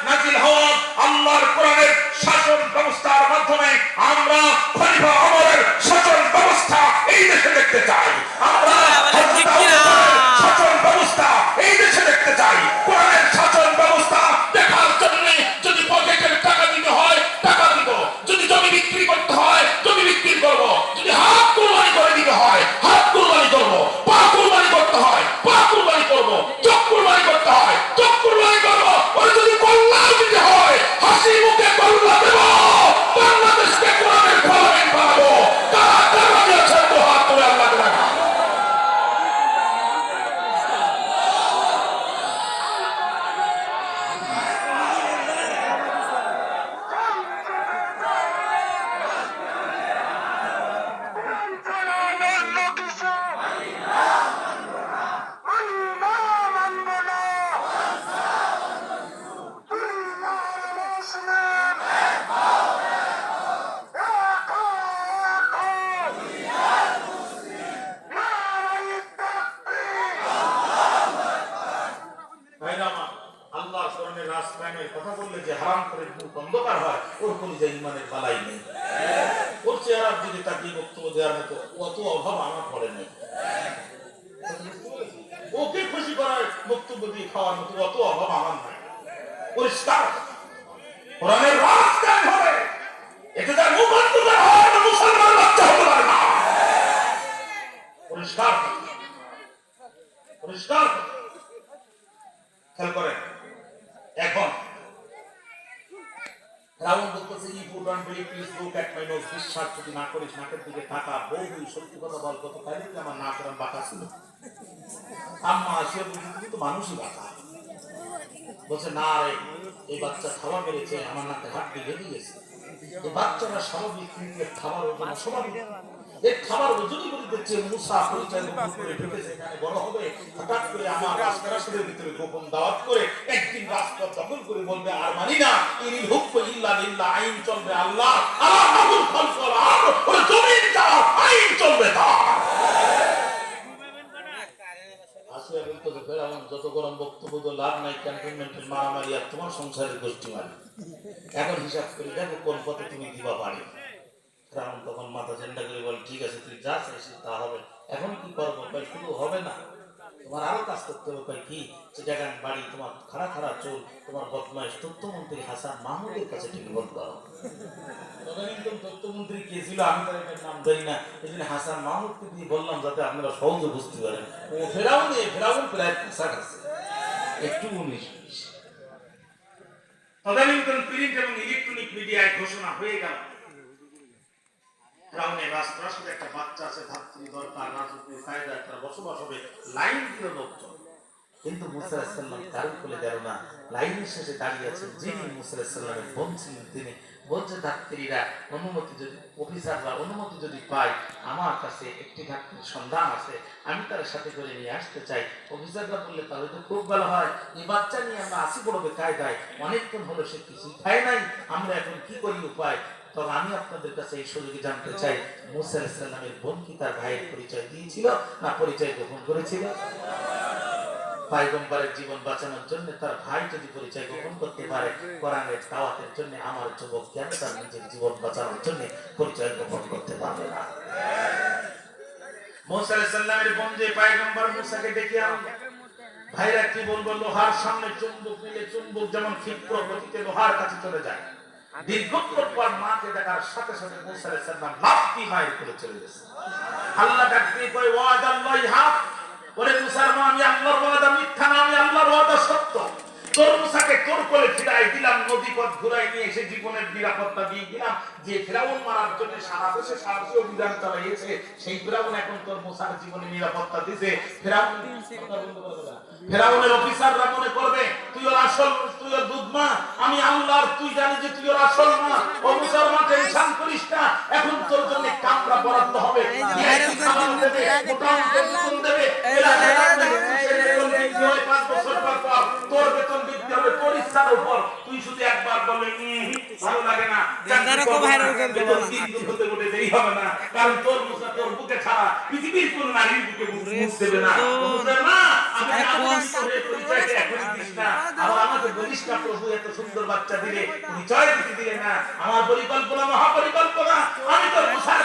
নাজিল হওয়া আল্লাহর কোরআনের শাসন ব্যবস্থার মাধ্যমে আমরা খলিফা ওমরের শাসন ব্যবস্থা এই দেশে দেখতে চাই। আমরা শাসন ব্যবস্থা এই দেশে দেখতে চাই। কোরআনের শাসন ব্যবস্থা দেখার জন্য যদি পকেটের টাকা দিতে হয় টাকা দিব, যদি জমি বিক্রি করতে হয় জমি বিক্রি করব, যদি হাত কুরবানি করে দিতে হয় হাত কুরবানি করব, পা কুরবানি করতে হয় পা কুরবানি করব, চোখ কুরবানি করতে হয় চোখ কুরবানি করব, ওই যদি কল্যাণ দিতে হয় হাসি মুখে কল্যাণ দেব। বাংলাদেশকে কোরআনের পার্লামেন্ট বানাবো। কারা কারা দিয়েছেন তো হাত তুলে আল্লাহকে দেখা। আল্লাহর কোরআনের রাজকায়েমের কথা বললে যে হারাম করে মুখ অন্ধকার হয়, ওর কোনো যে ইমানের বালাই নেই। ওর চেহারার দিকে তাকিয়ে বক্তব্য দেওয়ার মতো অত অভাব আমার পড়ে নেই। ওকে খুশি করার বক্তব্য দিয়ে খাওয়ার মতো অত অভাব আমার নাই। পরিষ্কার কোরআনের রাজকায়েম হবে, এতে তার মুখ অন্ধকার হয় না, মুসলমান বাচ্চা হতে পারে না। পরিষ্কার পরিষ্কার খেয়াল করেন। এখন রাউন্ড বলতেছে ইম্পর্টেন্ট বলি please look at my nose, বিশ্বাস যদি না করিস নাকের দিকে তাকা, বউ সত্যি কথা বল, কত তাই আমার নাক এরকম বাঁকা ছিল। আম্মা আসিয়া বলছি তুমি তো মানুষই বাঁকা। বলছে না রে, এই বাচ্চা খাওয়া বেড়েছে, আমার নাকে হাত দিয়ে বেঁধে গেছে। এই বাচ্চারা স্বাভাবিক খাবার ওজন স্বাভাবিক, এই খাবার ওজনই বলে দিচ্ছে মুসা পরিচয় গোপন করে ঢুকেছে, এখানে বড় হবে। হঠাৎ করে আমার রাষ্ট্রের ভিতরে গোপন দাওয়াত করে একদিন রাষ্ট্র দখল করে বলবে আর মানি না, ইনিল হুকম ইল্লা লিল্লাহ, আইন চলবে আল্লাহ, আল্লাহুল খালকু ওয়াল আমর, ওই জমিন যার আইন চলবে তার। আসিয়া বলতে ফেরাউন যত গরম বক্তব্য তো লাভ নাই, ক্যান্টনমেন্টের মারামারি আর তোমার সংসারের গোষ্ঠী মারি। এখন হিসাব করে দেখো কোন পথে তুমি দিবা পারি। ফেরাউন তখন মাথা ঠান্ডা করে বলে ঠিক আছে তুই যা চাইছিস তা হবে, এখন কি করবো? ভাই শুধু হবে না, তোমার আরো কাজ করতে হবে। ভাই কি? চিটাগাং বাড়ি, তোমার খাড়া খাড়া চুল, তোমার বদমাইশ তথ্যমন্ত্রী হাসান মাহমুদের কাছে টেলিফোন করো। তদানীন্তন তথ্যমন্ত্রী কে ছিল আমি তার একটা নাম জানি না, এই জন্য হাসান মাহমুদকে দিয়ে বললাম যাতে আপনারা সহজে বুঝতে পারেন। ও ফেরাউন প্রায় কাছাকাছি একটু 19-20। তদানীন্তন প্রিন্ট এবং ইলেকট্রনিক মিডিয়ায় ঘোষণা হয়ে গেল ফেরাউনের রাজপ্রাসাদে একটা বাচ্চা আছে, ধাত্রী দরকার, রাজকীয় কায়দা একটা বসবাস হবে, লাইন দিল লোকজন। কিন্তু মুসা আলাইহিস সালাম কারণ বলে গেল না, লাইনের শেষে দাঁড়িয়ে আছেন যিনি মুসা আলাইহিস সালামের বোন ছিলেন তিনি। বলছে ধাত্রীরা অনুমতি যদি, অফিসাররা অনুমতি যদি পায়, আমার কাছে একটি ধাত্রীর সন্ধান আছে, আমি তার সাথে করে নিয়ে আসতে চাই। অফিসাররা বললে তাহলে তো খুব ভালো হয়, এই বাচ্চা নিয়ে আমরা আসি পড়বে কায়দায়, অনেকক্ষণ হলো সে কিছুই খায় নাই, আমরা এখন কি করি উপায়? তবে আমি আপনাদের কাছে এই সুযোগে জানতে চাই মুসা আলাইহিস সালামের বোন কি তার ভাইয়ের পরিচয় দিয়েছিল না পরিচয় গোপন করেছিল? পয়গম্বরের জীবন বাঁচানোর জন্য তার ভাই যদি পরিচয় গোপন করতে পারে, কোরআনের দাওয়াতের জন্য আমার যুবক কেন তার নিজের জীবন বাঁচানোর জন্য পরিচয় গোপন করতে পারবে না? মুসা আলাইহিস সালামের বোন যে পয়গম্বর মুসাকে ডেকে আনলেন, ভাইরা কি বলবো, লোহার সামনে চুম্বক নিলে চুম্বক যেমন ক্ষিপ্র গতিতে লোহার কাছে চলে যায়, দীর্ঘক্ষণ পর মাকে দেখার সাথে সাথে মুসা আলাইহিস সালাম লাফ দিয়ে মায়ের কোলে চলে গেছে। আল্লাহ ডাকতে কয় ওয়াদাল্লাহি হক, ওরে মুসার মা আমি আল্লাহর ওয়াদা মিথ্যা না, আমি আল্লাহর ওয়াদা সত্য। তোর মুসাকে তোর কোলে ফিরাই দিলাম, নদী পথ ঘুরাই নিয়ে এসে জীবনের নিরাপত্তা দিয়ে দিলাম। যে ফেরাউন মারার জন্য সারা দেশে সাহসী অভিযান চালাইছে, সেই ফেরাউন এখন তোর মুসার জীবনে নিরাপত্তা দিছে। ফেরাউনের অফিসাররা মনে করবে তুই ওর আসল, তুই ওর দুধ মা, আমি আল্লাহর, তুই জানি যে তুই ওর আসল মা। ও মুসার মা টেনশন করিস না, এখন তোর জন্য কামরা বরাদ্দ হবে, তোর বেতন বৃদ্ধি হবে তোর ইচ্ছার উপর। তুই শুধু একবার বলে ভালো লাগে না, দেরি হবে না, কারণ তোর মুসা তোর বুকে ছাড়া পৃথিবীর কোন নারীর বুকে মুখ দেবে না। আমি পরিচয়টা এখন দিস না, আবার আমাকে বলিস না প্রভু এত সুন্দর বাচ্চা দিলে, পরিচয় দিতে দিলে না। আমার পরিকল্পনা মহাপরিকল্পনা, আমি তো মুসার